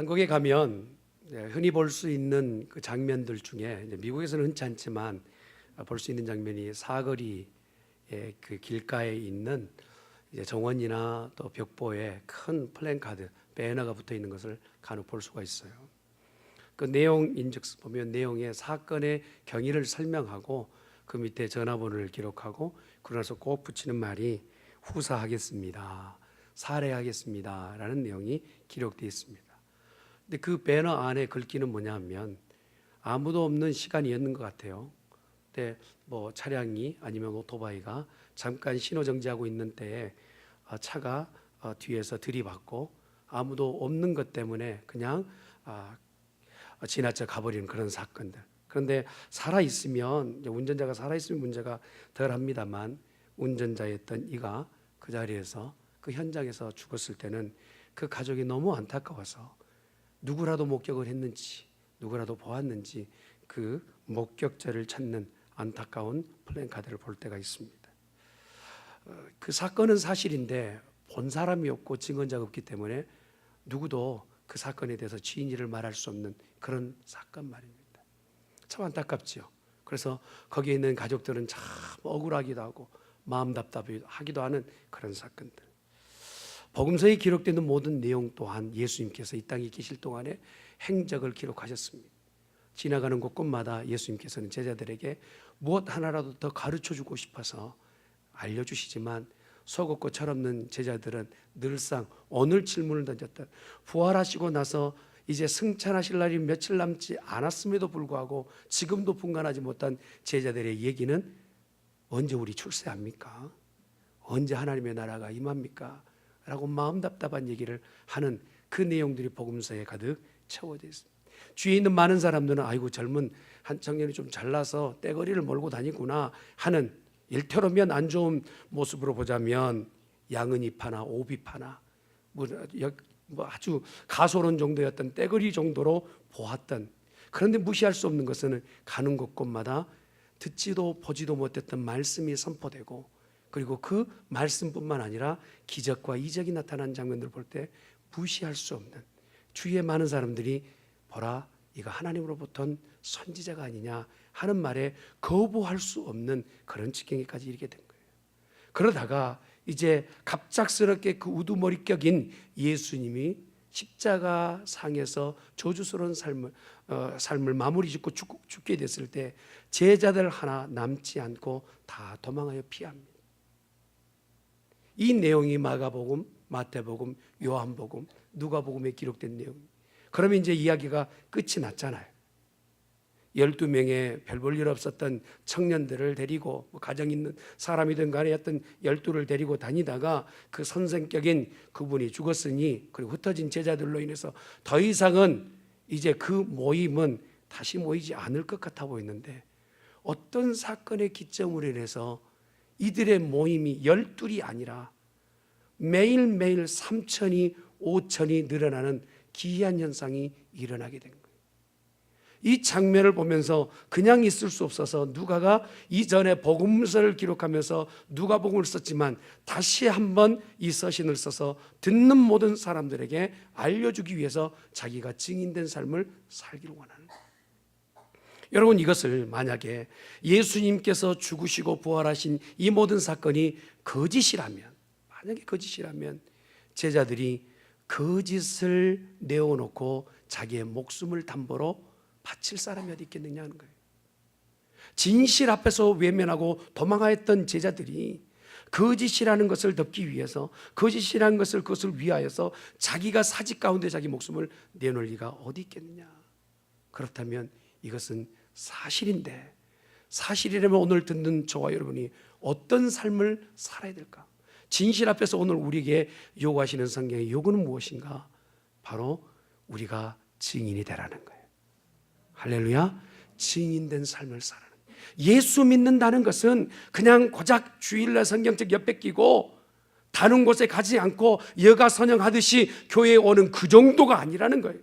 한국에 가면 흔히 볼 수 있는 그 장면들 중에 미국에서는 흔치 않지만 볼 수 있는 장면이 사거리의 그 길가에 있는 정원이나 또 벽보에 큰 플랜카드, 배너가 붙어 있는 것을 간혹 볼 수가 있어요. 그 내용인즉 보면 내용에 사건의 경위를 설명하고 그 밑에 전화번호를 기록하고 그러나서 꼭 붙이는 말이 후사하겠습니다, 살해하겠습니다 라는 내용이 기록되어 있습니다. 근데 그 배너 안에 글귀는 뭐냐 하면 아무도 없는 시간이었는 것 같아요. 근데 뭐 차량이 아니면 오토바이가 잠깐 신호 정지하고 있는 때에 차가 뒤에서 들이받고 아무도 없는 것 때문에 그냥 지나쳐 가버리는 그런 사건들. 그런데 살아있으면, 운전자가 살아있으면 문제가 덜합니다만 운전자였던 이가 그 자리에서 그 현장에서 죽었을 때는 그 가족이 너무 안타까워서 누구라도 목격을 했는지 누구라도 보았는지 그 목격자를 찾는 안타까운 플랜카드를 볼 때가 있습니다. 그 사건은 사실인데 본 사람이 없고 증언자가 없기 때문에 누구도 그 사건에 대해서 진위를 말할 수 없는 그런 사건 말입니다. 참 안타깝죠. 그래서 거기에 있는 가족들은 참 억울하기도 하고 마음 답답하기도 하는 그런 사건들. 복음서에 기록되는 모든 내용 또한 예수님께서 이 땅에 계실 동안에 행적을 기록하셨습니다. 지나가는 곳곳마다 예수님께서는 제자들에게 무엇 하나라도 더 가르쳐주고 싶어서 알려주시지만 속없고 철없는 제자들은 늘상 오늘 질문을 던졌던, 부활하시고 나서 이제 승천하실 날이 며칠 남지 않았음에도 불구하고 지금도 분간하지 못한 제자들의 얘기는 언제 우리 출세합니까? 언제 하나님의 나라가 임합니까? 라고 마음 답답한 얘기를 하는 그 내용들이 복음서에 가득 채워져 있습니다. 주위에 있는 많은 사람들은 아이고 젊은 한 청년이 좀 잘나서 떼거리를 몰고 다니구나 하는, 일테로면 안 좋은 모습으로 보자면 양은이파나 오비파나 뭐 아주 가소로운 정도였던 떼거리 정도로 보았던, 그런데 무시할 수 없는 것은 가는 곳곳마다 듣지도 보지도 못했던 말씀이 선포되고, 그리고 그 말씀뿐만 아니라 기적과 이적이 나타난 장면들을 볼 때 무시할 수 없는, 주위에 많은 사람들이 보라 이거 하나님으로부터 선지자가 아니냐 하는 말에 거부할 수 없는 그런 지경에까지 이르게 된 거예요. 그러다가 이제 갑작스럽게 그 우두머리격인 예수님이 십자가 상에서 저주스러운 삶을 마무리 짓고 죽게 됐을 때 제자들 하나 남지 않고 다 도망하여 피합니다. 이 내용이 마가복음, 마태복음, 요한복음, 누가복음에 기록된 내용입니다. 그러면 이제 이야기가 끝이 났잖아요. 12명의 별 볼 일 없었던 청년들을 데리고, 가정 있는 사람이든 간에 어떤 12를 데리고 다니다가 그 선생격인 그분이 죽었으니, 그리고 흩어진 제자들로 인해서 더 이상은 이제 그 모임은 다시 모이지 않을 것 같아 보이는데, 어떤 사건의 기점으로 인해서 이들의 모임이 12이 아니라 매일매일 3천이 5천이 늘어나는 기이한 현상이 일어나게 된 거예요. 이 장면을 보면서 그냥 있을 수 없어서 누가가 이전에 복음서를 기록하면서 누가복음을 썼지만 다시 한번 이 서신을 써서 듣는 모든 사람들에게 알려주기 위해서 자기가 증인된 삶을 살기를 원하는 거예요. 여러분, 이것을 만약에 예수님께서 죽으시고 부활하신 이 모든 사건이 거짓이라면, 만약에 거짓이라면 제자들이 거짓을 내어놓고 자기의 목숨을 담보로 바칠 사람이 어디 있겠느냐 하는 거예요. 진실 앞에서 외면하고 도망하였던 제자들이 거짓이라는 것을 덮기 위해서, 거짓이라는 것을 그것을 위하여서 자기가 사직 가운데 자기 목숨을 내놓을 리가 어디 있겠느냐. 그렇다면 이것은 사실인데, 사실이라면 오늘 듣는 저와 여러분이 어떤 삶을 살아야 될까? 진실 앞에서 오늘 우리에게 요구하시는 성경의 요구는 무엇인가? 바로 우리가 증인이 되라는 거예요. 할렐루야. 증인된 삶을 살아라. 예수 믿는다는 것은 그냥 고작 주일날 성경책 옆에 끼고 다른 곳에 가지 않고 여가 선영하듯이 교회에 오는 그 정도가 아니라는 거예요.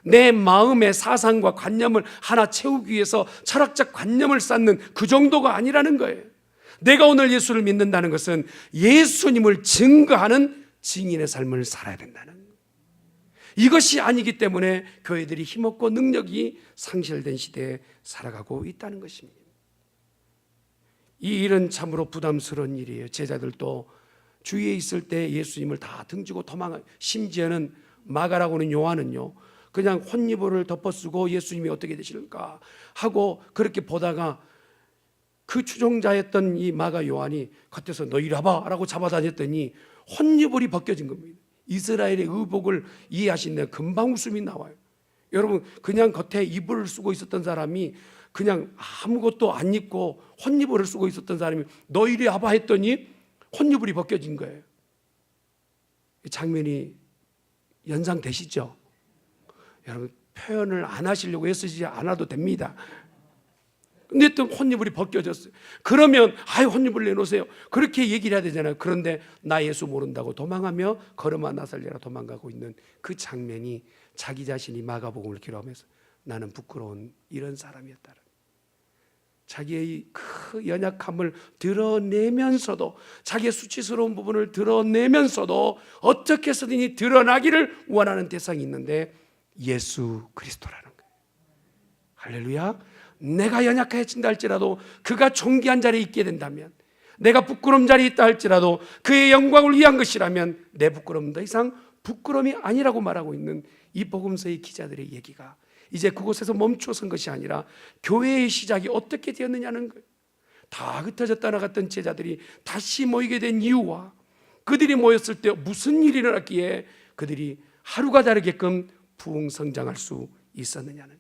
내 마음의 사상과 관념을 하나 채우기 위해서 철학적 관념을 쌓는 그 정도가 아니라는 거예요. 내가 오늘 예수를 믿는다는 것은 예수님을 증거하는 증인의 삶을 살아야 된다는 거예요. 이것이 아니기 때문에 교회들이 힘없고 능력이 상실된 시대에 살아가고 있다는 것입니다. 이 일은 참으로 부담스러운 일이에요. 제자들도 주위에 있을 때 예수님을 다 등지고 도망가, 심지어는 마가라고는 요한은요, 그냥 혼이불을 덮어쓰고 예수님이 어떻게 되실까 하고 그렇게 보다가 그 추종자였던 이 마가 요한이 겉에서 너 이리 와봐 라고 잡아다녔더니 혼이불이 벗겨진 겁니다. 이스라엘의 의복을 이해하시는데 금방 웃음이 나와요. 여러분, 그냥 겉에 이불을 쓰고 있었던 사람이 그냥 아무것도 안 입고 혼이불을 쓰고 있었던 사람이 너 이리 와봐 했더니 혼이불이 벗겨진 거예요. 장면이 연상되시죠? 여러분, 표현을 안 하시려고 애쓰지 않아도 됩니다. 근데 또 혼이불이 벗겨졌어요. 그러면 혼이불 내놓으세요, 그렇게 얘기를 해야 되잖아요. 그런데 나 예수 모른다고 도망하며 걸음아 나살려라 도망가고 있는 그 장면이 자기 자신이 마가복음을 기록하면서 나는 부끄러운 이런 사람이었다. 자기의 그 연약함을 드러내면서도, 자기의 수치스러운 부분을 드러내면서도 어떻게 해서든지 드러나기를 원하는 대상이 있는데 예수 그리스도라는 거예요. 할렐루야. 내가 연약해진다 할지라도 그가 존귀한 자리에 있게 된다면, 내가 부끄러움 자리에 있다 할지라도 그의 영광을 위한 것이라면 내 부끄러움은 더 이상 부끄러움이 아니라고 말하고 있는 이 복음서의 기자들의 얘기가 이제 그곳에서 멈춰선 것이 아니라 교회의 시작이 어떻게 되었느냐는 거예요. 다 흩어졌다 나갔던 제자들이 다시 모이게 된 이유와 그들이 모였을 때 무슨 일이 일어났기에 그들이 하루가 다르게끔 부흥성장할 수 있었느냐는,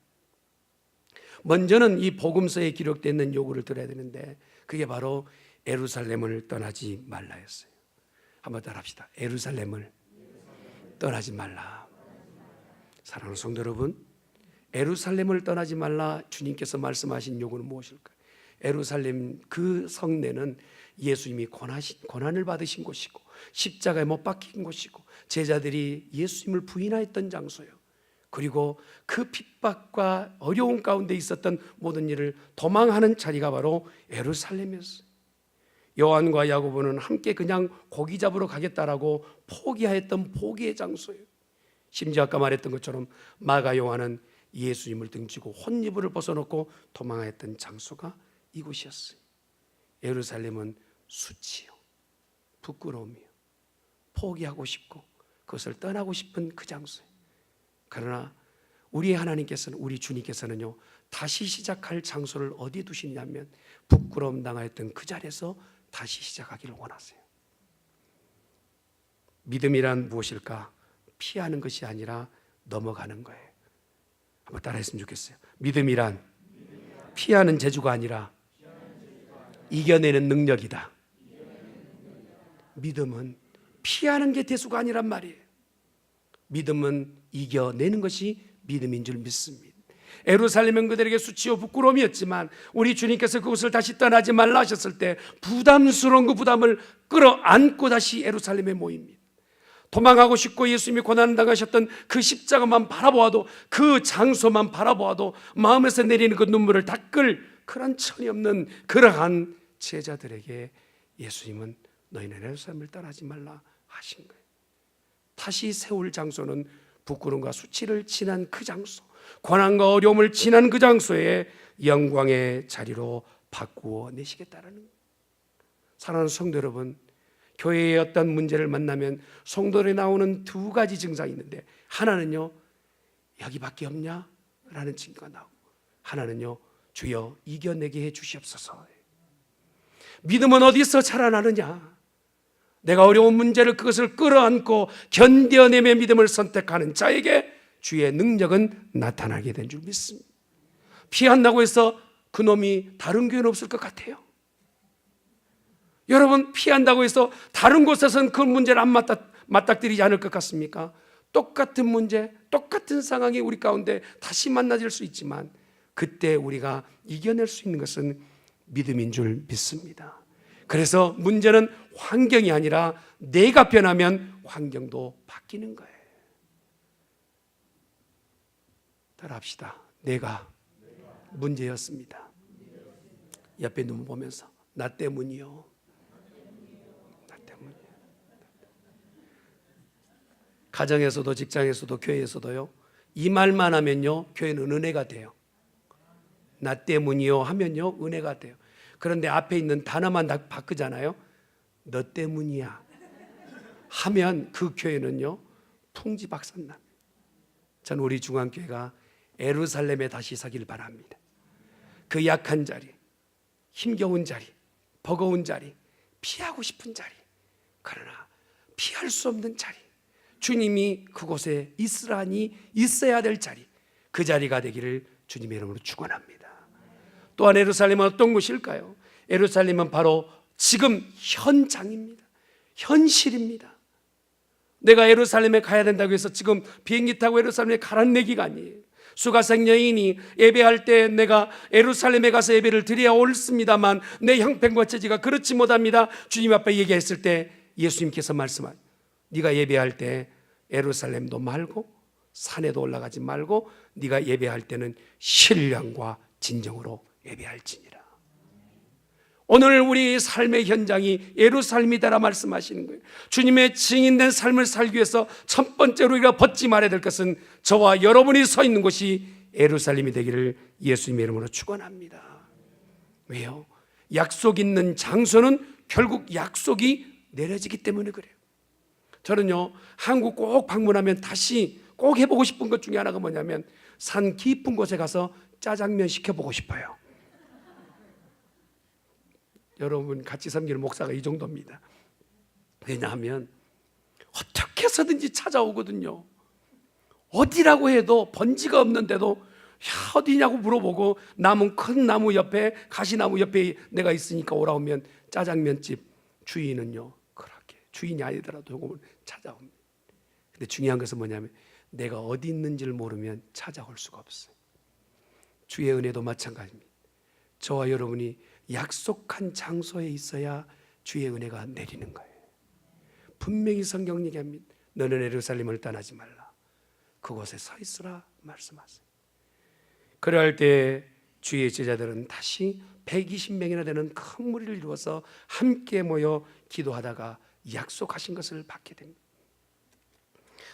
먼저는 이 복음서에 기록되어 있는 요구를 들어야 되는데 그게 바로 예루살렘을 떠나지 말라였어요. 한번 따라합시다. 예루살렘을 떠나지 말라. 사랑하는 성도 여러분, 예루살렘을 떠나지 말라 주님께서 말씀하신 요구는 무엇일까요? 예루살렘 그 성내는 예수님이 고난을 받으신 곳이고 십자가에 못 박힌 곳이고 제자들이 예수님을 부인하였던 장소예요. 그리고 그 핍박과 어려움 가운데 있었던 모든 일을 도망하는 자리가 바로 예루살렘이었어요. 요한과 야고보는 함께 그냥 고기 잡으러 가겠다라고 포기하였던 포기의 장소예요. 심지어 아까 말했던 것처럼 마가 요한은 예수님을 등지고 혼이불을 벗어놓고 도망하였던 장소가 이곳이었어요. 예루살렘은 수치요, 부끄러움이요, 포기하고 싶고 그것을 떠나고 싶은 그 장소예요. 그러나 우리의 하나님께서는, 우리 주님께서는요, 다시 시작할 장소를 어디에 두시냐면 부끄러움 당하였던 그 자리에서 다시 시작하기를 원하세요. 믿음이란 무엇일까? 피하는 것이 아니라 넘어가는 거예요. 한번 따라했으면 좋겠어요. 믿음이란 피하는 재주가 아니라 이겨내는 능력이다. 믿음은 피하는 게 대수가 아니란 말이에요. 믿음은 이겨내는 것이 믿음인 줄 믿습니다. 예루살렘은 그들에게 수치요 부끄러움이었지만 우리 주님께서 그곳을 다시 떠나지 말라 하셨을 때 부담스러운 그 부담을 끌어안고 다시 예루살렘에 모입니다. 도망가고 싶고 예수님이 고난을 당하셨던 그 십자가만 바라보아도, 그 장소만 바라보아도 마음에서 내리는 그 눈물을 닦을 그런 천이 없는 그러한 제자들에게 예수님은 너희는 예루살렘을 떠나지 말라 하신 거예요. 다시 세울 장소는 부끄러움과 수치를 지난 그 장소, 고난과 어려움을 지난 그 장소에 영광의 자리로 바꾸어 내시겠다라는 거예요. 사랑하는 성도 여러분, 교회의 어떤 문제를 만나면 성도들이 나오는 두 가지 증상이 있는데, 하나는요, 여기밖에 없냐? 라는 증거가 나오고, 하나는요, 주여 이겨내게 해 주시옵소서. 믿음은 어디서 자라나느냐? 내가 어려운 문제를, 그것을 끌어안고 견뎌내며 믿음을 선택하는 자에게 주의 능력은 나타나게 된 줄 믿습니다. 피한다고 해서 그 놈이 다른 교회는 없을 것 같아요. 여러분, 피한다고 해서 다른 곳에서는 그 문제를 안 맞닥뜨리지 않을 것 같습니까? 똑같은 문제, 똑같은 상황이 우리 가운데 다시 만나질 수 있지만 그때 우리가 이겨낼 수 있는 것은 믿음인 줄 믿습니다. 그래서 문제는 환경이 아니라 내가 변하면 환경도 바뀌는 거예요. 따라합시다. 내가 문제였습니다. 옆에 눈 보면서 나 때문이요. 나 때문이요. 가정에서도 직장에서도 교회에서도요, 이 말만 하면요 교회는 은혜가 돼요. 나 때문이요 하면요 은혜가 돼요. 그런데 앞에 있는 단어만 다 바꾸잖아요. 너 때문이야 하면 그 교회는요 풍지박산납니다. 저는 우리 중앙교회가 예루살렘에 다시 서길 바랍니다. 그 약한 자리, 힘겨운 자리, 버거운 자리, 피하고 싶은 자리, 그러나 피할 수 없는 자리, 주님이 그곳에 있으라니 있어야 될 자리, 그 자리가 되기를 주님의 이름으로 축원합니다. 또한 예루살렘은 어떤 곳일까요? 예루살렘은 바로 지금 현장입니다. 현실입니다. 내가 예루살렘에 가야 된다고 해서 지금 비행기 타고 예루살렘에 가라는 얘기가 아니에요. 수가성 여인이 예배할 때 내가 예루살렘에 가서 예배를 드려야 옳습니다만 내 형편과 처지가 그렇지 못합니다. 주님 앞에 얘기했을 때 예수님께서 말씀한, 네가 예배할 때 예루살렘도 말고 산에도 올라가지 말고 네가 예배할 때는 신령과 진정으로 예배할지니라. 오늘 우리 삶의 현장이 예루살렘이다라 말씀하시는 거예요. 주님의 증인된 삶을 살기 위해서 첫 번째로 우리가 벗지 말아야 될 것은 저와 여러분이 서 있는 곳이 예루살렘이 되기를 예수님의 이름으로 축원합니다. 왜요? 약속 있는 장소는 결국 약속이 내려지기 때문에 그래요. 저는요 한국 꼭 방문하면 다시 꼭 해보고 싶은 것 중에 하나가 뭐냐면 산 깊은 곳에 가서 짜장면 시켜보고 싶어요. 여러분 같이 섬기는 목사가 이 정도입니다. 왜냐하면 어떻게 해서든지 찾아오거든요. 어디라고 해도 번지가 없는데도 어디냐고 물어보고 남은 큰 나무 옆에 가시나무 옆에 내가 있으니까 오라오면 짜장면집 주인은요 그렇게 주인이 아니더라도 요금을 찾아옵니다. 근데 중요한 것은 뭐냐면 내가 어디 있는지를 모르면 찾아올 수가 없어요. 주의 은혜도 마찬가지입니다. 저와 여러분이 약속한 장소에 있어야 주의 은혜가 내리는 거예요. 분명히 성경 얘기합니다. 너는 예루살렘을 떠나지 말라. 그곳에 서 있으라 말씀하세요. 그럴 때 주의 제자들은 다시 120명이나 되는 큰 무리를 이루어서 함께 모여 기도하다가 약속하신 것을 받게 됩니다.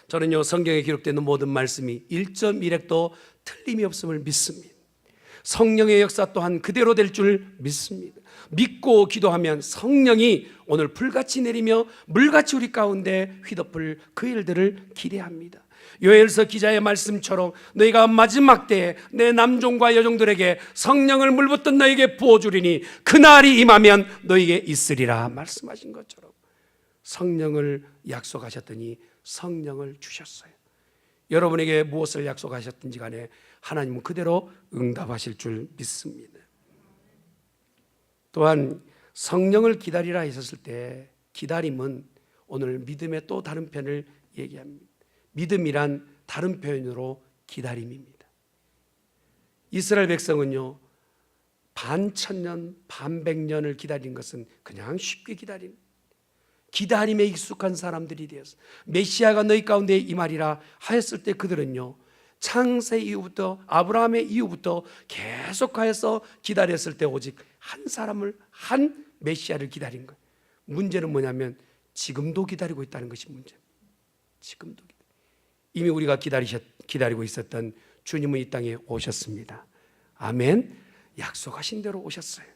저는요 성경에 기록되는 모든 말씀이 1.1획도 틀림이 없음을 믿습니다. 성령의 역사 또한 그대로 될 줄 믿습니다. 믿고 기도하면 성령이 오늘 불같이 내리며 물같이 우리 가운데 휘덮을 그 일들을 기대합니다. 요엘서 기자의 말씀처럼 너희가 마지막 때에 내 남종과 여종들에게 성령을 물붓던 너에게 부어주리니 그날이 임하면 너에게 있으리라 말씀하신 것처럼 성령을 약속하셨더니 성령을 주셨어요. 여러분에게 무엇을 약속하셨든지 간에 하나님은 그대로 응답하실 줄 믿습니다. 또한 성령을 기다리라 했었을 때 기다림은 오늘 믿음의 또 다른 편을 얘기합니다. 믿음이란 다른 표현으로 기다림입니다. 이스라엘 백성은요 반천년 반백년을 기다린 것은 그냥 쉽게 기다림에 익숙한 사람들이 되었어. 메시아가 너희 가운데 임하리라 하였을 때 그들은요 창세 이후부터 아브라함의 이후부터 계속하여서 기다렸을 때 오직 한 사람을 한 메시아를 기다린 거예요. 문제는 뭐냐면 지금도 기다리고 있다는 것이 문제입니다. 지금도 이미 우리가 기다리고 있었던 주님은 이 땅에 오셨습니다. 아멘. 약속하신 대로 오셨어요.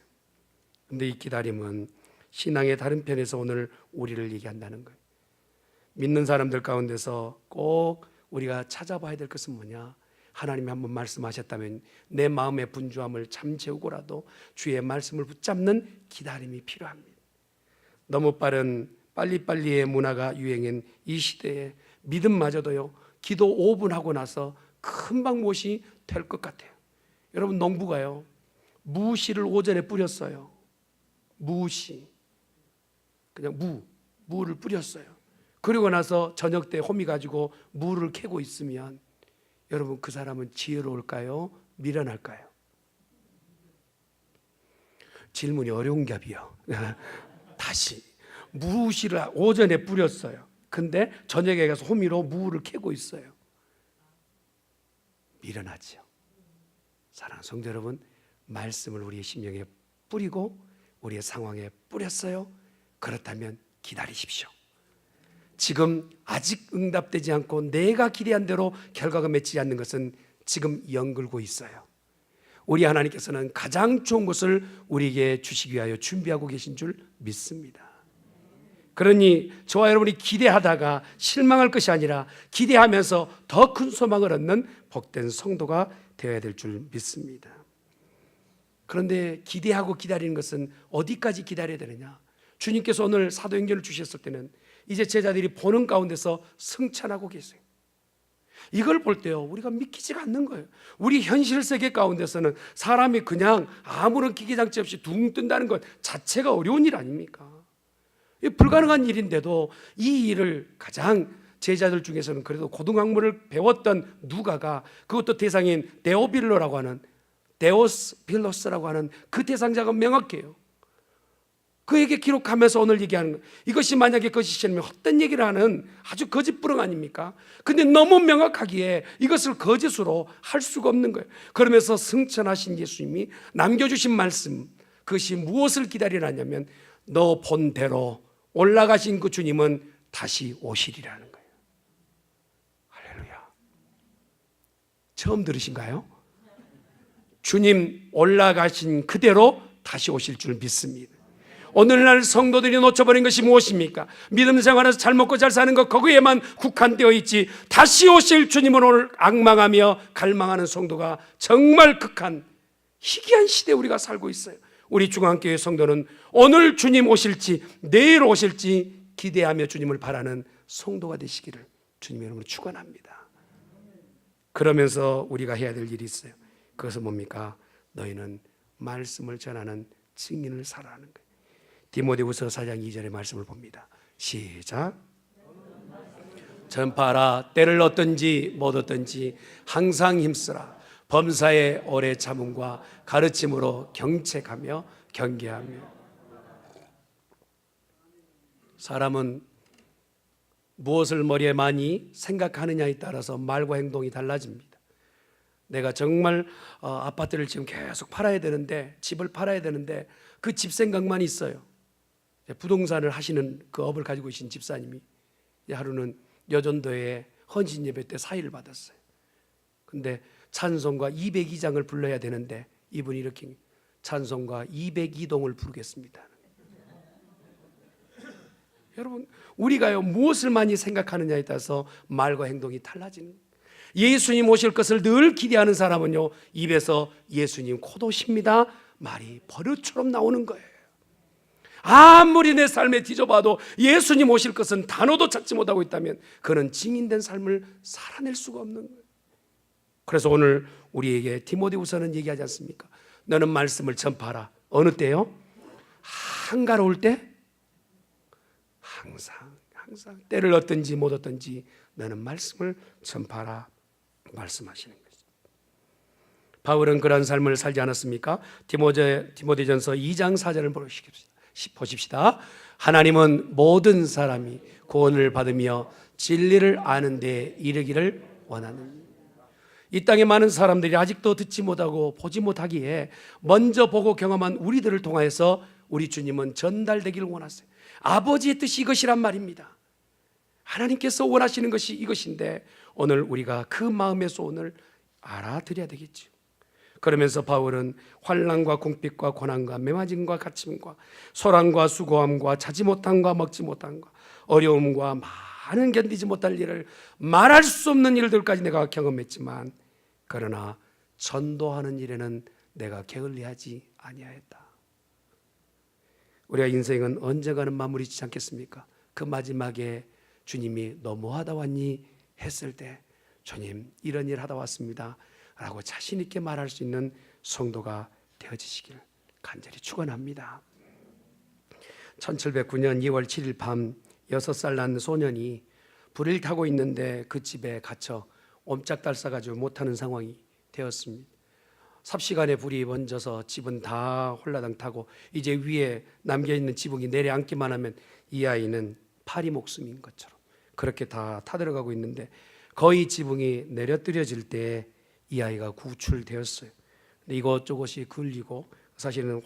그런데 이 기다림은 신앙의 다른 편에서 오늘 우리를 얘기한다는 거예요. 믿는 사람들 가운데서 꼭 우리가 찾아봐야 될 것은 뭐냐? 하나님이 한번 말씀하셨다면 내 마음의 분주함을 잠재우고라도 주의 말씀을 붙잡는 기다림이 필요합니다. 너무 빠른 빨리빨리의 문화가 유행인 이 시대에 믿음마저도요 기도 5분 하고 나서 금방 무엇이 될 것 같아요. 여러분 농부가요 무씨를 오전에 뿌렸어요. 무씨 그냥 무를 뿌렸어요. 그리고 나서 저녁 때 호미 가지고 무를 캐고 있으면 여러분 그 사람은 지혜로울까요? 미련할까요? 질문이 어려운 겹이요. 다시 무씨를 오전에 뿌렸어요. 근데 저녁에 가서 호미로 무를 캐고 있어요. 미련하죠. 사랑하는 성도 여러분, 말씀을 우리의 심령에 뿌리고 우리의 상황에 뿌렸어요. 그렇다면 기다리십시오. 지금 아직 응답되지 않고 내가 기대한 대로 결과가 맺히지 않는 것은 지금 연글고 있어요. 우리 하나님께서는 가장 좋은 것을 우리에게 주시기 위하여 준비하고 계신 줄 믿습니다. 그러니 저와 여러분이 기대하다가 실망할 것이 아니라 기대하면서 더 큰 소망을 얻는 복된 성도가 되어야 될 줄 믿습니다. 그런데 기대하고 기다리는 것은 어디까지 기다려야 되느냐? 주님께서 오늘 사도행전을 주셨을 때는 이제 제자들이 보는 가운데서 승천하고 계세요. 이걸 볼 때요, 우리가 믿기지가 않는 거예요. 우리 현실 세계 가운데서는 사람이 그냥 아무런 기계장치 없이 둥 뜬다는 것 자체가 어려운 일 아닙니까? 불가능한 일인데도 이 일을 가장 제자들 중에서는 그래도 고등학문을 배웠던 누가가, 그것도 대상인 데오빌로라고 하는, 데오스빌로스라고 하는 그 대상자가 명확해요. 그에게 기록하면서 오늘 얘기하는 거예요. 이것이 만약에 거짓이라면 헛된 얘기를 하는 아주 거짓부렁 아닙니까? 근데 너무 명확하기에 이것을 거짓으로 할 수가 없는 거예요. 그러면서 승천하신 예수님이 남겨주신 말씀, 그것이 무엇을 기다리라냐면 너 본대로 올라가신 그 주님은 다시 오시리라는 거예요. 할렐루야. 처음 들으신가요? 주님 올라가신 그대로 다시 오실 줄 믿습니다. 오늘날 성도들이 놓쳐버린 것이 무엇입니까? 믿음 생활에서 잘 먹고 잘 사는 것, 거기에만 국한되어 있지, 다시 오실 주님을 오늘 악망하며 갈망하는 성도가 정말 극한 희귀한 시대에 우리가 살고 있어요. 우리 중앙교회 성도는 오늘 주님 오실지 내일 오실지 기대하며 주님을 바라는 성도가 되시기를 주님의 이름으로 축원합니다. 그러면서 우리가 해야 될 일이 있어요. 그것은 뭡니까? 너희는 말씀을 전하는 증인을 살아가는 거예요. 디모데후서 4장 2절의 말씀을 봅니다. 시작. 전파하라. 때를 얻든지 못 얻든지 항상 힘쓰라. 범사에 오래 참음과 가르침으로 경책하며 경계하며. 사람은 무엇을 머리에 많이 생각하느냐에 따라서 말과 행동이 달라집니다. 내가 정말 아파트를 지금 계속 팔아야 되는데, 집을 팔아야 되는데 그 집 생각만 있어요. 부동산을 하시는 그 업을 가지고 계신 집사님이 하루는 여전도에 헌신 예배 때 사의를 받았어요. 근데 찬송가 202장을 불러야 되는데 이분이 이렇게 찬송가 202동을 부르겠습니다. 여러분, 우리가요 무엇을 많이 생각하느냐에 따라서 말과 행동이 달라지는 거예요. 예수님 오실 것을 늘 기대하는 사람은요 입에서 예수님 곧 오십니다 말이 버릇처럼 나오는 거예요. 아무리 내 삶에 뒤져봐도 예수님 오실 것은 단어도 찾지 못하고 있다면 그는 증인된 삶을 살아낼 수가 없는 거예요. 그래서 오늘 우리에게 디모데후서는 얘기하지 않습니까? 너는 말씀을 전파하라. 어느 때요? 한가로울 때? 항상 때를 얻든지 못 얻든지 너는 말씀을 전파하라 말씀하시는 거죠. 바울은 그런 삶을 살지 않았습니까? 디모데전서 2장 4절을 보십시다. 하나님은 모든 사람이 구원을 받으며 진리를 아는 데 이르기를 원하는, 이 땅에 많은 사람들이 아직도 듣지 못하고 보지 못하기에 먼저 보고 경험한 우리들을 통하여서 우리 주님은 전달되기를 원하세요. 아버지의 뜻이 이것이란 말입니다. 하나님께서 원하시는 것이 이것인데 오늘 우리가 그 마음의 소원을 알아들여야 되겠죠. 그러면서 바울은 환난과 궁핍과 고난과 매맞음과 갇힘과 소란과 수고함과 자지 못함과 먹지 못함과 어려움과 많은 견디지 못할 일을 말할 수 없는 일들까지 내가 경험했지만 그러나 전도하는 일에는 내가 게을리하지 아니하였다. 우리가 인생은 언젠가는 마무리 짓지 않겠습니까? 그 마지막에 주님이 너 뭐 하다 왔니? 했을 때 주님 이런 일 하다 왔습니다 라고 자신 있게 말할 수 있는 성도가 되어지시길 간절히 축원합니다. 1709년 2월 7일 밤 6살 난 소년이 불을 타고 있는데 그 집에 갇혀 옴짝달 싸가지고 못하는 상황이 되었습니다. 삽시간에 불이 번져서 집은 다 홀라당 타고 이제 위에 남겨있는 지붕이 내려앉기만 하면 이 아이는 파리 목숨인 것처럼 그렇게 다 타들어가고 있는데 거의 지붕이 내려뜨려질 때 이 아이가 구출되었어요. 근데 이것저것이 굴리고 사실은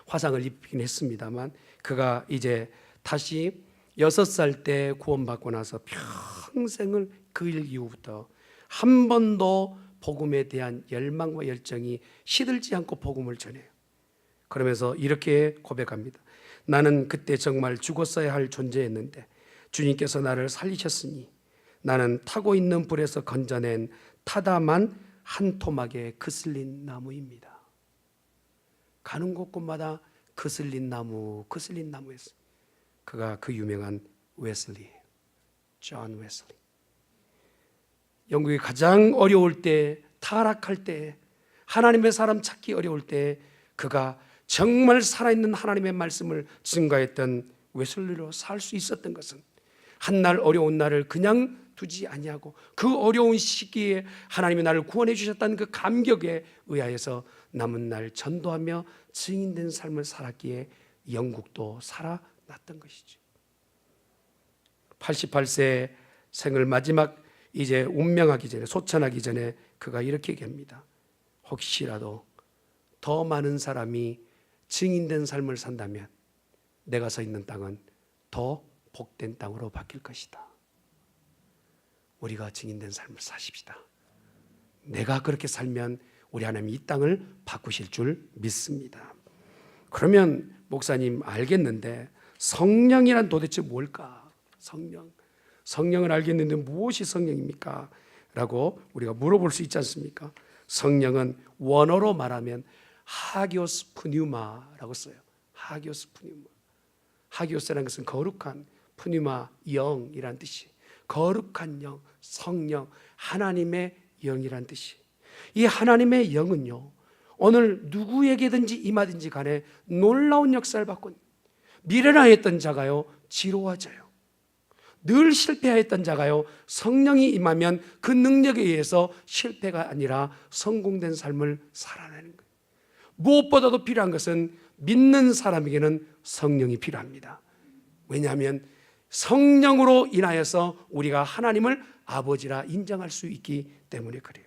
화상을 입긴 했습니다만 그가 이제 다시 6살 때 구원받고 나서 평생을 그 일 이후부터 한 번도 복음에 대한 열망과 열정이 시들지 않고 복음을 전해요. 그러면서 이렇게 고백합니다. 나는 그때 정말 죽었어야 할 존재였는데 주님께서 나를 살리셨으니 나는 타고 있는 불에서 건져낸 타다만 한 토막에 그슬린 나무입니다. 가는 곳곳마다 그슬린 나무였어요. 그가 그 유명한 웨슬리예요. 존 웨슬리. 영국이 가장 어려울 때, 타락할 때, 하나님의 사람 찾기 어려울 때 그가 정말 살아있는 하나님의 말씀을 증거했던 웨슬리로 살 수 있었던 것은 한날 어려운 날을 그냥 두지 아니하고 그 어려운 시기에 하나님이 나를 구원해 주셨다는 그 감격에 의하여서 남은 날 전도하며 증인된 삶을 살았기에 영국도 살아났던 것이죠. 88세 생을 마지막 이제 운명하기 전에, 소천하기 전에 그가 이렇게 얘기합니다. 혹시라도 더 많은 사람이 증인된 삶을 산다면 내가 서 있는 땅은 더 복된 땅으로 바뀔 것이다. 우리가 증인된 삶을 사십시다. 내가 그렇게 살면 우리 하나님이 이 땅을 바꾸실 줄 믿습니다. 그러면 목사님 알겠는데 성령이란 도대체 뭘까? 성령을 알겠는데 무엇이 성령입니까? 라고 우리가 물어볼 수 있지 않습니까? 성령은 원어로 말하면 하기오스 푸뉴마라고 써요. 하기오스 푸뉴마. 하기오스라는 것은 거룩한, 푸뉴마 영이란 뜻이, 거룩한 영, 성령, 하나님의 영이란 뜻이. 이 하나님의 영은요, 오늘 누구에게든지 임하든지 간에 놀라운 역사를 받고 미련하였던 자가요 지로워져요. 늘 실패하였던 자가요 성령이 임하면 그 능력에 의해서 실패가 아니라 성공된 삶을 살아내는 거예요. 무엇보다도 필요한 것은 믿는 사람에게는 성령이 필요합니다. 왜냐하면 성령으로 인하여서 우리가 하나님을 아버지라 인정할 수 있기 때문에 그래요.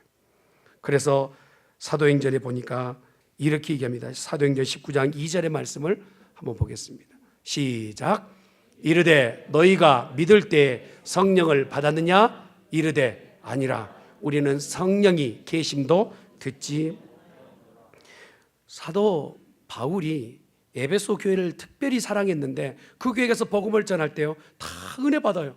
그래서 사도행전에 보니까 이렇게 얘기합니다. 사도행전 19장 2절의 말씀을 한번 보겠습니다. 시작. 이르되 너희가 믿을 때 성령을 받았느냐? 이르되 아니라 우리는 성령이 계심도 듣지. 사도 바울이 에베소 교회를 특별히 사랑했는데 그 교회에서 복음을 전할 때요 다 은혜 받아요.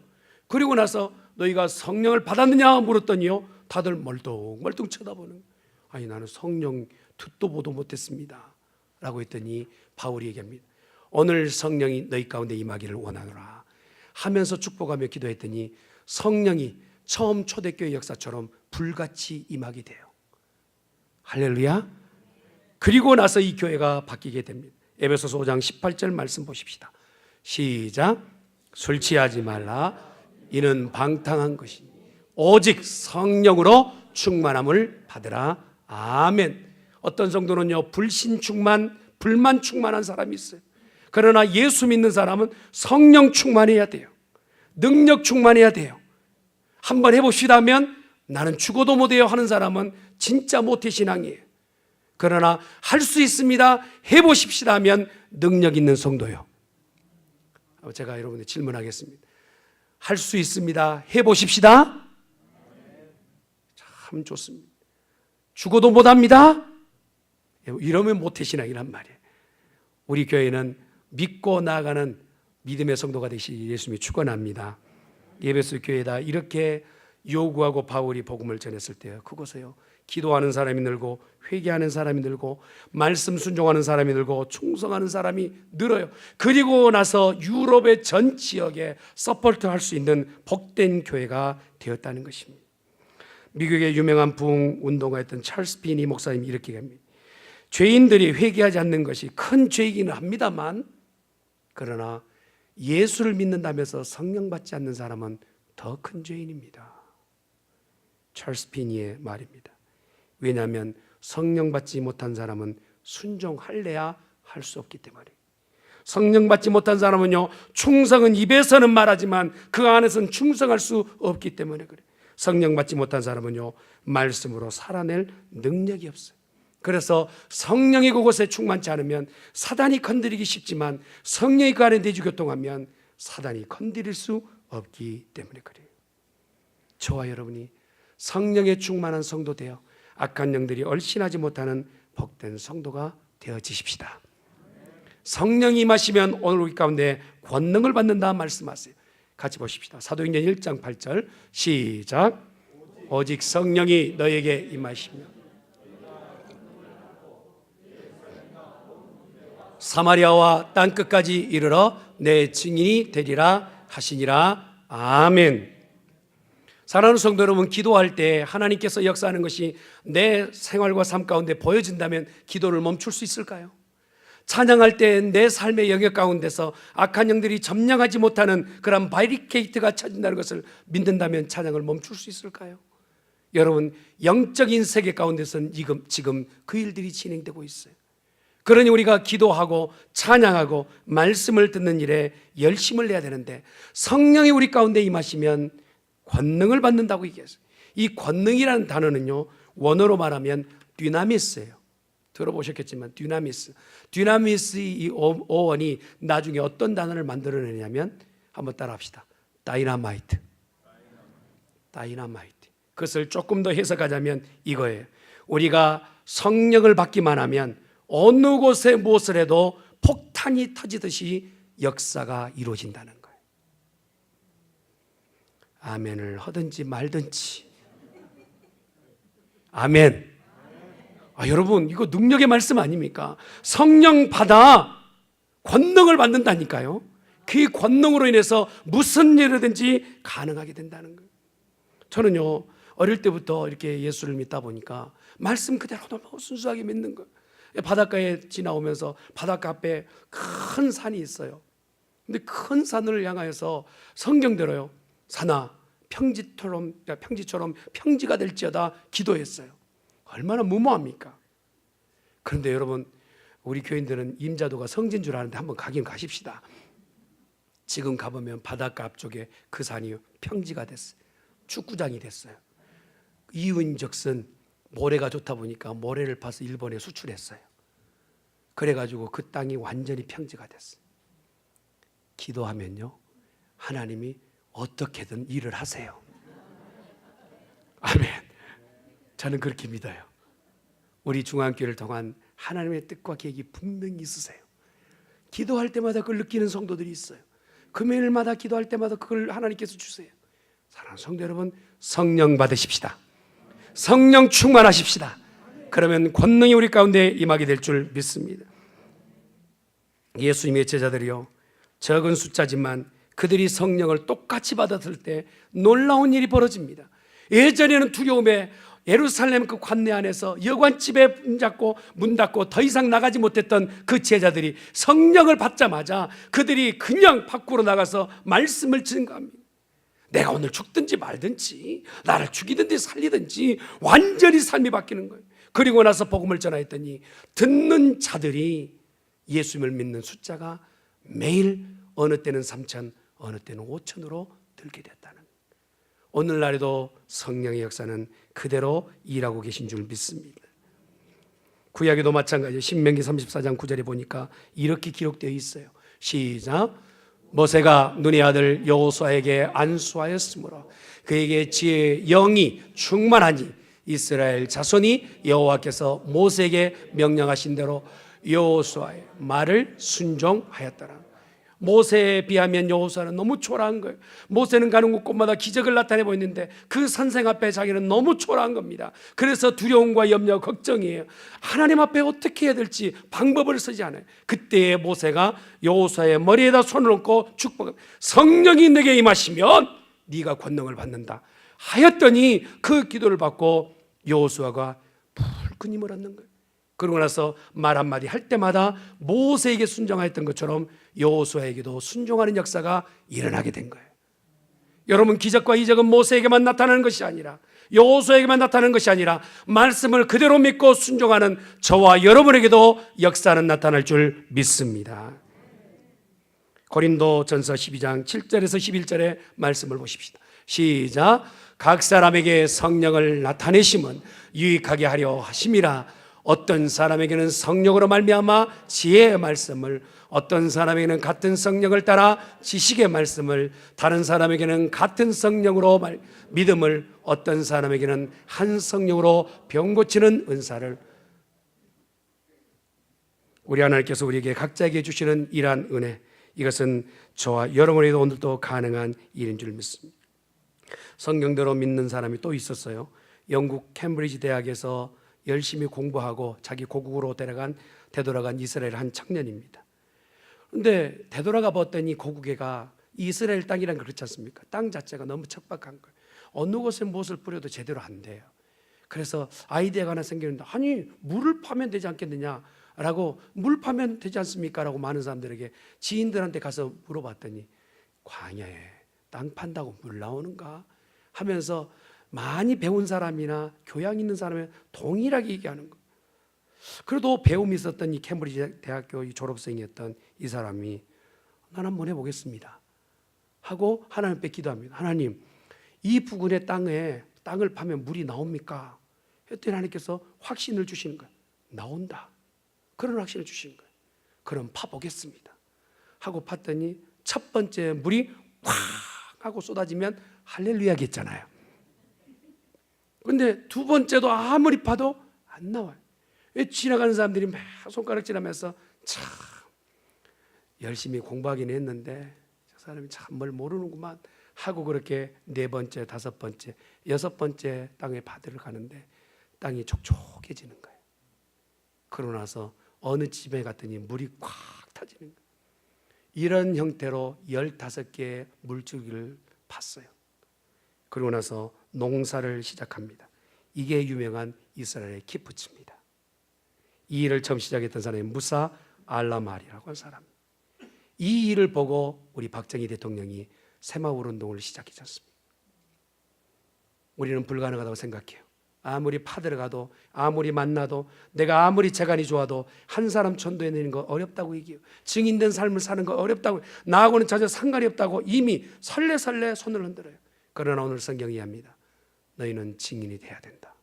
그리고 나서 너희가 성령을 받았느냐 물었더니요 다들 멀뚱멀뚱 쳐다보는 거예요. 아니 나는 성령 듣도 보도 못했습니다 라고 했더니 바울이 얘기합니다. 오늘 성령이 너희 가운데 임하기를 원하노라 하면서 축복하며 기도했더니 성령이 처음 초대교회 역사처럼 불같이 임하게 돼요. 할렐루야. 그리고 나서 이 교회가 바뀌게 됩니다. 에베소서 5장 18절 말씀 보십시다. 시작. 술 취하지 말라 이는 방탕한 것이 오직 성령으로 충만함을 받으라. 아멘. 어떤 정도는요 불신 충만, 불만 충만한 사람이 있어요. 그러나 예수 믿는 사람은 성령 충만해야 돼요. 능력 충만해야 돼요. 한번 해봅시다 하면 나는 죽어도 못해요 하는 사람은 진짜 모태신앙이에요. 그러나 할 수 있습니다 해보십시다 하면 능력 있는 성도요. 제가 여러분들 질문하겠습니다. 할 수 있습니다 해보십시다. 참 좋습니다. 죽어도 못합니다 이러면 모태신앙이란 말이에요. 우리 교회는 믿고 나아가는 믿음의 성도가 되시기 예수님이 축원합니다. 에베소 교회에다 이렇게 요구하고 바울이 복음을 전했을 때요 그곳에요 기도하는 사람이 늘고 회개하는 사람이 늘고 말씀 순종하는 사람이 늘고 충성하는 사람이 늘어요. 그리고 나서 유럽의 전 지역에 서포트할 수 있는 복된 교회가 되었다는 것입니다. 미국의 유명한 부흥 운동가였던 찰스 피니 목사님이 이렇게 얘기합니다. 죄인들이 회개하지 않는 것이 큰 죄이기는 합니다만 그러나 예수를 믿는다면서 성령 받지 않는 사람은 더 큰 죄인입니다. 찰스 피니의 말입니다. 왜냐하면 성령 받지 못한 사람은 순종할래야 할 수 없기 때문에. 성령 받지 못한 사람은요 충성은 입에서는 말하지만 그 안에서는 충성할 수 없기 때문에 그래. 성령 받지 못한 사람은요 말씀으로 살아낼 능력이 없어요. 그래서 성령이 그곳에 충만치 않으면 사단이 건드리기 쉽지만 성령이 그 안에 내주 교통하면 사단이 건드릴 수 없기 때문에 그래요. 저와 여러분이 성령에 충만한 성도 되어 악한 영들이 얼씬하지 못하는 복된 성도가 되어지십시다. 성령이 임하시면 오늘 우리 가운데 권능을 받는다 말씀하세요. 같이 보십시다. 사도행전 1장 8절 시작. 오직 성령이 너에게 임하시면 사마리아와 땅끝까지 이르러 내 증인이 되리라 하시니라. 아멘. 사랑하는 성도 여러분, 기도할 때 하나님께서 역사하는 것이 내 생활과 삶 가운데 보여진다면 기도를 멈출 수 있을까요? 찬양할 때 내 삶의 영역 가운데서 악한 영들이 점령하지 못하는 그런 바리케이트가 쳐진다는 것을 믿는다면 찬양을 멈출 수 있을까요? 여러분, 영적인 세계 가운데서는 지금 그 일들이 진행되고 있어요. 그러니 우리가 기도하고 찬양하고 말씀을 듣는 일에 열심을 내야 되는데, 성령이 우리 가운데 임하시면 권능을 받는다고 얘기했어요. 이 권능이라는 단어는요, 원어로 말하면 dynamis예요. 들어보셨겠지만 dynamis의 이 어원이 나중에 어떤 단어를 만들어내냐면, 한번 따라합시다. 다이나마이트. 그것을 조금 더 해석하자면 이거예요. 우리가 성령을 받기만 하면 어느 곳에 무엇을 해도 폭탄이 터지듯이 역사가 이루어진다는 거예요. 아멘을 하든지 말든지. 아멘. 여러분, 이거 능력의 말씀 아닙니까? 성령 받아 권능을 받는다니까요. 그 권능으로 인해서 무슨 일이든지 가능하게 된다는 거예요. 저는요, 어릴 때부터 이렇게 예수를 믿다 보니까 말씀 그대로 너무 순수하게 믿는 거예요. 바닷가에 지나오면서 바닷가 앞에 큰 산이 있어요. 근데 큰 산을 향하여서 성경대로요, 산아 평지처럼 평지가 될지어다 기도했어요. 얼마나 무모합니까? 그런데 여러분, 우리 교인들은 임자도가 성진 줄 아는데 한번 가긴 가십시다. 지금 가보면 바닷가 앞쪽에 그 산이 평지가 됐어요. 축구장이 됐어요. 이유인즉슨 모래가 좋다 보니까 모래를 파서 일본에 수출했어요. 그래가지고 그 땅이 완전히 평지가 됐어요. 기도하면요, 하나님이 어떻게든 일을 하세요. 아멘. 저는 그렇게 믿어요. 우리 중앙교회를 통한 하나님의 뜻과 계획이 분명히 있으세요. 기도할 때마다 그걸 느끼는 성도들이 있어요. 금요일마다 기도할 때마다 그걸 하나님께서 주세요. 사랑하는 성도 여러분, 성령 받으십시다. 성령 충만하십시다. 그러면 권능이 우리 가운데 임하게 될 줄 믿습니다. 예수님의 제자들이요, 적은 숫자지만 그들이 성령을 똑같이 받았을 때 놀라운 일이 벌어집니다. 예전에는 두려움에 예루살렘 그 관내 안에서 여관집에 문 닫고 더 이상 나가지 못했던 그 제자들이 성령을 받자마자 그들이 그냥 밖으로 나가서 말씀을 증거합니다. 내가 오늘 죽든지 말든지, 나를 죽이든지 살리든지 완전히 삶이 바뀌는 거예요. 그리고 나서 복음을 전하였더니 듣는 자들이 예수님을 믿는 숫자가 매일 어느 때는 3,000, 어느 때는 5,000으로 들게 됐다는 거예요. 오늘날에도 성령의 역사는 그대로 일하고 계신 줄 믿습니다. 구약에도 마찬가지예요. 신명기 34장 9절에 보니까 이렇게 기록되어 있어요. 시작. 모세가 눈의 아들 여호수아에게 안수하였으므로 그에게 지혜의 영이 충만하니 이스라엘 자손이 여호와께서 모세에게 명령하신 대로 여호수아의 말을 순종하였더라. 모세에 비하면 여호수아는 너무 초라한 거예요. 모세는 가는 곳마다 기적을 나타내 보이는데 그 선생 앞에 자기는 너무 초라한 겁니다. 그래서 두려움과 염려, 걱정이에요. 하나님 앞에 어떻게 해야 될지 방법을 쓰지 않아요. 그때에 모세가 여호수아의 머리에다 손을 얹고 축복, 성령이 내게 임하시면 네가 권능을 받는다 하였더니 그 기도를 받고 여호수아가 불끈 힘을 얻는 거예요. 그러고 나서 말 한마디 할 때마다 모세에게 순종하였던 것처럼 여호수아에게도 순종하는 역사가 일어나게 된 거예요. 여러분, 기적과 이적은 모세에게만 나타나는 것이 아니라, 여호수아에게만 나타나는 것이 아니라 말씀을 그대로 믿고 순종하는 저와 여러분에게도 역사는 나타날 줄 믿습니다. 고린도전서 12장 7절에서 11절의 말씀을 보십시다. 시작. 각 사람에게 성령을 나타내심은 유익하게 하려 하심이라. 어떤 사람에게는 성령으로 말미암아 지혜의 말씀을, 어떤 사람에게는 같은 성령을 따라 지식의 말씀을, 다른 사람에게는 같은 성령으로 믿음을, 어떤 사람에게는 한 성령으로 병 고치는 은사를, 우리 하나님께서 우리에게 각자에게 주시는 이러한 은혜, 이것은 저와 여러분에게도 오늘도 가능한 일인 줄 믿습니다. 성경대로 믿는 사람이 또 있었어요. 영국 캠브리지 대학에서 열심히 공부하고 자기 고국으로 되돌아간 이스라엘 한 청년입니다. 그런데 되돌아가 봤더니 고국에가 이스라엘 땅이란 게 그렇지 않습니까? 땅 자체가 너무 척박한 거예요. 어느 곳에 무엇을 뿌려도 제대로 안 돼요. 그래서 아이디어가 하나 생기는데, 아니 물을 파면 되지 않겠느냐 라고, 물 파면 되지 않습니까? 라고 많은 사람들에게, 지인들한테 가서 물어봤더니 광야에 땅 판다고 물 나오는가 하면서 많이 배운 사람이나 교양 있는 사람이 동일하게 얘기하는 거예요. 그래도 배움이 있었던 이 캠브리지 대학교 졸업생이었던 이 사람이, 난 한번 해보겠습니다 하고 하나님께 기도합니다. 하나님, 이 부근의 땅을 파면 물이 나옵니까? 했더니 하나님께서 확신을 주시는 거예요. 나온다. 그런 확신을 주시는 거예요. 그럼 파보겠습니다 하고 팠더니 첫 번째 물이 확 하고 쏟아지면 할렐루야겠잖아요. 근데 두 번째도 아무리 파도 안 나와요. 지나가는 사람들이 막 손가락질하면서 참 열심히 공부하긴 했는데 저 사람이 참 뭘 모르는구만 하고, 그렇게 네 번째, 다섯 번째, 여섯 번째 땅에 파들을 가는데 땅이 촉촉해지는 거예요. 그러고 나서 어느 집에 갔더니 물이 꽉 타지는 거예요. 이런 형태로 15개의 물줄기를 팠어요. 그러고 나서 농사를 시작합니다. 이게 유명한 이스라엘의 키푸츠입니다. 이 일을 처음 시작했던 사람이 무사 알라말이라고 한 사람. 이 일을 보고 우리 박정희 대통령이 새마을 운동을 시작했지 않습니까? 우리는 불가능하다고 생각해요. 아무리 파들어가도, 아무리 만나도, 내가 아무리 재간이 좋아도 한 사람 전도해내는 거 어렵다고 얘기해요. 증인된 삶을 사는 거 어렵다고, 나하고는 전혀 상관이 없다고 이미 설레설레 손을 흔들어요. 그러나 오늘 성경이 합니다. 너희는 증인이 돼야 된다.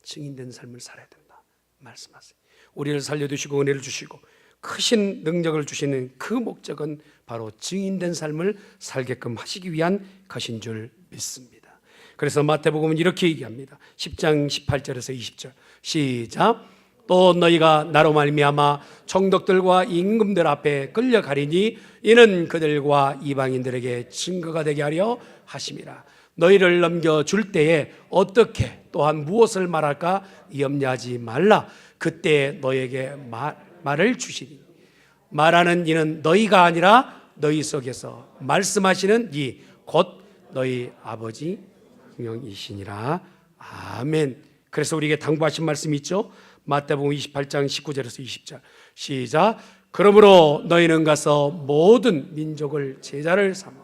증인된 삶을 살아야 된다 말씀하세요. 우리를 살려두시고 은혜를 주시고 크신 능력을 주시는 그 목적은 바로 증인된 삶을 살게끔 하시기 위한 것인 줄 믿습니다. 그래서 마태복음은 이렇게 얘기합니다. 10장 18절에서 20절 시작. 또 너희가 나로 말미암아 총독들과 임금들 앞에 끌려가리니 이는 그들과 이방인들에게 증거가 되게 하려 하심이라. 너희를 넘겨줄 때에 어떻게 또한 무엇을 말할까 염려하지 말라. 그때 너희에게 말을 주시니 말하는 이는 너희가 아니라 너희 속에서 말씀하시는 이 곧 너희 아버지 성령이시니라. 아멘. 그래서 우리에게 당부하신 말씀이 있죠. 마태복음 28장 19절에서 20절 시작. 그러므로 너희는 가서 모든 민족을 제자를 삼아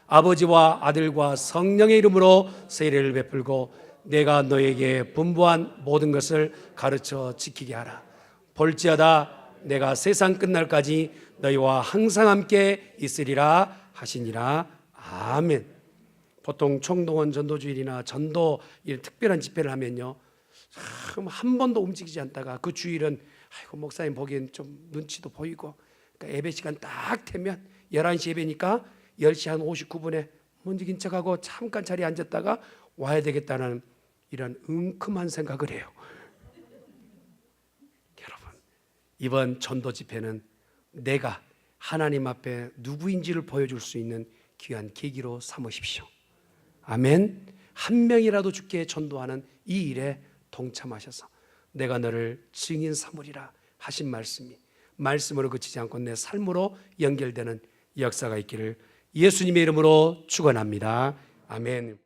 아버지와 아들과 성령의 이름으로 세례를 베풀고 내가 너에게 분부한 모든 것을 가르쳐 지키게 하라. 볼지어다 내가 세상 끝날까지 너희와 항상 함께 있으리라 하시니라. 아멘. 보통 총동원 전도주일이나 전도 특별한 집회를 하면요, 한 번도 움직이지 않다가 그 주일은 아이고 목사님 보기엔 좀 눈치도 보이고, 그러니까 예배 시간 딱 되면 11시 예배니까 10시 한 59분에 움직인 척하고 잠깐 자리에 앉았다가 와야 되겠다는 이런 은큼한 생각을 해요. 여러분, 이번 전도 집회는 내가 하나님 앞에 누구인지를 보여줄 수 있는 귀한 계기로 삼으십시오. 아멘. 한 명이라도 주께 전도하는 이 일에 동참하셔서 내가 너를 증인 삼으리라 하신 말씀이 말씀으로 그치지 않고 내 삶으로 연결되는 역사가 있기를 예수님의 이름으로 축원합니다. 아멘.